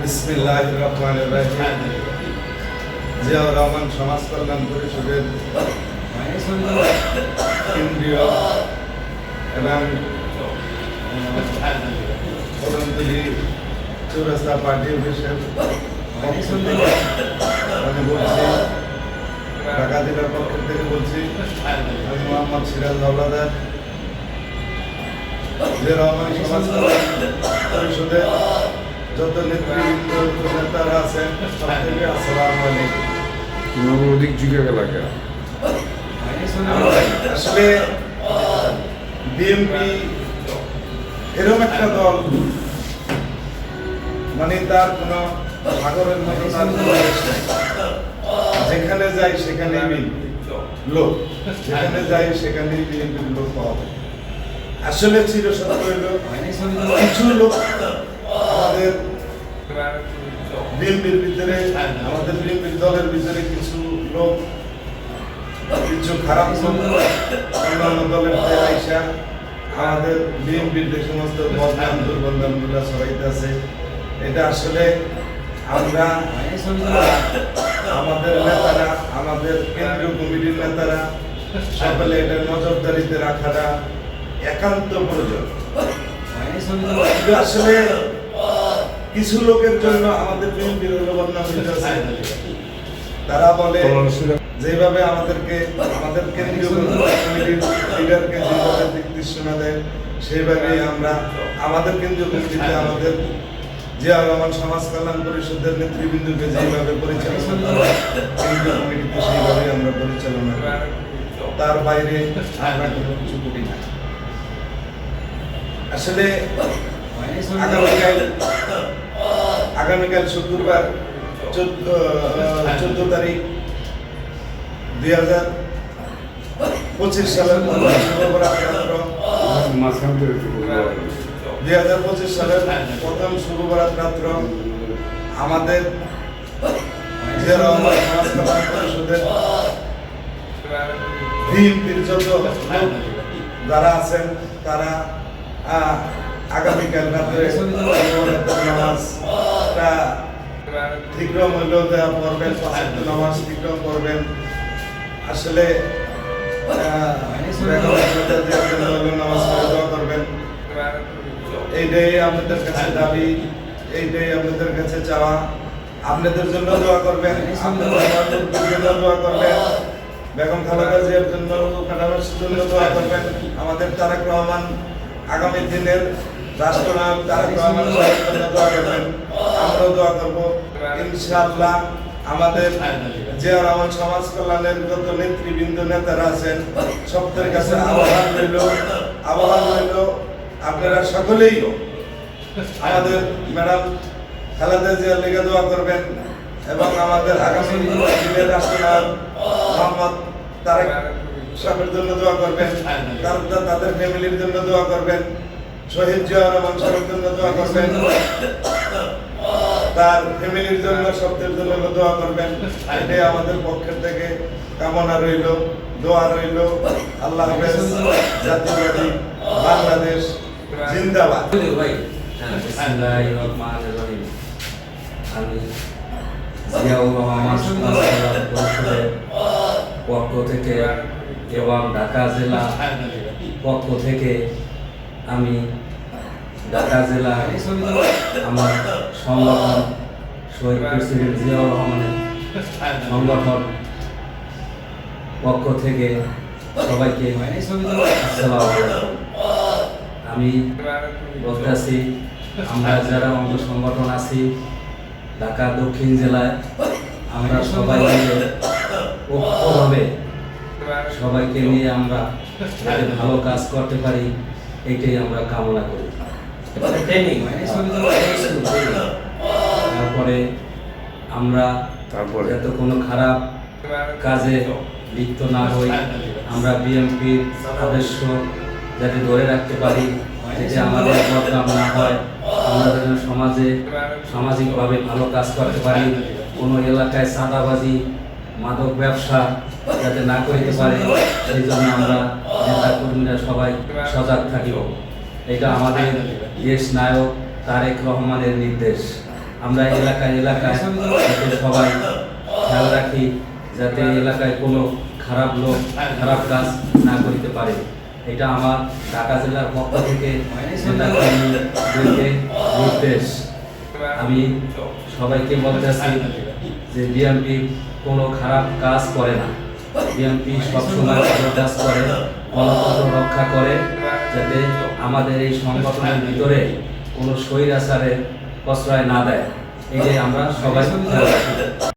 বিসমিল্লাহির রহমানির রহিম। জিয়াউর রহমান সমাজ কল্যাণ পরিষদের কেন্দ্রীয় এবং কদমতলী চৌরাস্তা পার্টি অফিসের পক্ষ থেকে আমি বলছি, ঢাকা জেলার পক্ষ থেকে বলছি, আমি মোহাম্মদ সিরাজ হাওলাদার, জিয়াউর রহমান সমাজ কল্যাণ পরিষদের যত নেতৃবৃন্দ নেতারা আছেন সবাইকে আসসালামু আলাইকুম। অধিক যুগে লাগে আসলে বিএনপি এরকম একটা দল, মানে তার কোনো সাগরের মতো তার কোনো দেশ নাই। যেখানে যাই সেখানেই বিএনপি লোক, যেখানে যাই সেখানেই বিএনপির লোক পাওয়া যায়। আসলে চিরসত্য হইল কিছু লোক আমাদের বিএনপির ভিতরে, আমাদের বিএনপির দলের ভিতরে কিছু লোক, কিছু খারাপ লোক অন্যান্য দলের আইসা আমাদের বিএনপির যে সমস্ত বদনাম দুর্বলগুলো ছড়াইতেছে, এটা আসলে আমরা আমাদের নেতারা, আমাদের কেন্দ্রীয় কমিটির নেতারা সকলে এটা নজরদারিতে রাখাটা একান্ত প্রয়োজন। আসলে কিছু লোকের জন্য আমাদের বিএনপির বদনাম হইতেছে। তারা বলে যেভাবে আমাদেরকে, আমাদের কেন্দ্রীয় কমিটির লিডারকে যেভাবে নির্দেশনা দেয়, সেইভাবেই আমরা আমাদের কেন্দ্রীয় কমিটিতে আমাদের জিয়াউর রহমান সমাজ কল্যাণ পরিষদের নেতৃবৃন্দকে যেভাবে পরিচালনা করে, কেন্দ্রীয় কমিটিতে সেইভাবেই আমরা পরিচালনা করি। তার বাইরে আমরা কোনো কিছু করি না। আসলে আগামীকাল শুক্রবার 14 তারিখ 2025 সালের 2025 সালের প্রথম শুক্রবার রাত্র আমাদের জিয়াউর রহমান সমাজ কল্যাণ পরিষদের বিএনপির যত লোক যারা আছেন তারা আগামীকাল রাত্রে নামাজটা ঠিকরম হইলেও দেওয়া পড়বেন, নামাজ ঠিকরম পড়বেন। আসলে নামাজ পড়ে দোয়া করবেন, এইটাই আপনাদের কাছে দাবি, এইটাই আপনাদের কাছে চাওয়া। আপনাদের জন্য দোয়া করবেন, আপনাদের জন্য দোয়া করবেন, বেগম খালেদা জিয়ার জন্য, কাটাবাসীর জন্য দোয়া করবেন। আমাদের তারেক রহমান আগামী দিনের রাষ্ট্রনায়ক তারেক রহমান সাহেবের জন্য দোয়া করবেন, আমরাও দোয়া করব ইনশাআল্লাহ। আমাদের জিয়াউর রহমান সমাজ কল্যাণের যত নেতৃবৃন্দ নেতারা আছেন সবদের কাছে আহ্বান রইল, আপনারা সকলেই আমাদের ম্যাডাম খালেদা জিয়ার লেগে দোয়া করবেন এবং আমাদের আগামী দিনের রাষ্ট্রনায়ক মোহাম্মদ তারেক সাহেবের জন্য দোয়া করবেন, তাদের ফ্যামিলির জন্য দোয়া করবেন, শহীদ জিয়াউর রহমান সাহেবের জন্য দোয়া করবেন, তার ফ্যামিলির জন্য, সবদের জন্য দোয়া করবেন। এটাই আমাদের পক্ষের থেকে কামনা রইল, দোয়া রইল। আল্লাহ হাফেজ। জাতীয়বাদী বাংলাদেশ জিন্দাবাদ। আমি জিয়াউর রহমান সমাজ কল্যাণ পরিষদের পক্ষ থেকে এবং ঢাকা জেলা পক্ষ থেকে আমি ঢাকা জেলা আমার সংগঠন শহীদ প্রেসিডেন্ট জিয়াউর রহমানের সংগঠন পক্ষ থেকে সবাইকে আসসালামু আলাইকুম। আমি বলতেছি, আমরা যারা অঙ্গ সংগঠন আছি ঢাকা দক্ষিণ জেলায়, আমরা সবাই মিলে ঐক্যভাবে সবাইকে নিয়ে আমরা যাতে ভালো কাজ করতে পারি, এইটাই আমরা কামনা করি। তারপরে আমরা যাতে কোনো খারাপ কাজে লিপ্ত না হই, আমরা বিএনপির আদর্শ যাতে ধরে রাখতে পারি, যাতে আমাদের বদনাম না হয়, আমরা যেন সমাজে সামাজিকভাবে ভালো কাজ করতে পারি, কোনো এলাকায় চাঁদাবাজি, মাদক ব্যবসা যাতে না করতে পারে, সেই জন্য আমরা নেতা কর্মীরা সবাই সজাগ থাকিব। এটা আমাদের দেশ নায়ক তারেক রহমানের নির্দেশ। আমরা এলাকায় এলাকায় যাতে সবাই খেয়াল রাখি, যাতে এলাকায় কোনো খারাপ লোক খারাপ কাজ না করতে পারে। এটা আমার ঢাকা জেলার পক্ষ থেকে নেতাকর্মীদেরকে নির্দেশ। আমি সবাইকে বলতেছি যে বিএনপি কোনো খারাপ কাজ করে না। বিএনপি সবসময় ভালো কাজ করে, গণতন্ত্র রক্ষা করে, যাতে আমাদের এই সংগঠনের ভিতরে কোনো স্বৈরাচারের প্রশ্রয় না দেয়। এটাই আমরা সবাই খেয়াল রাখি।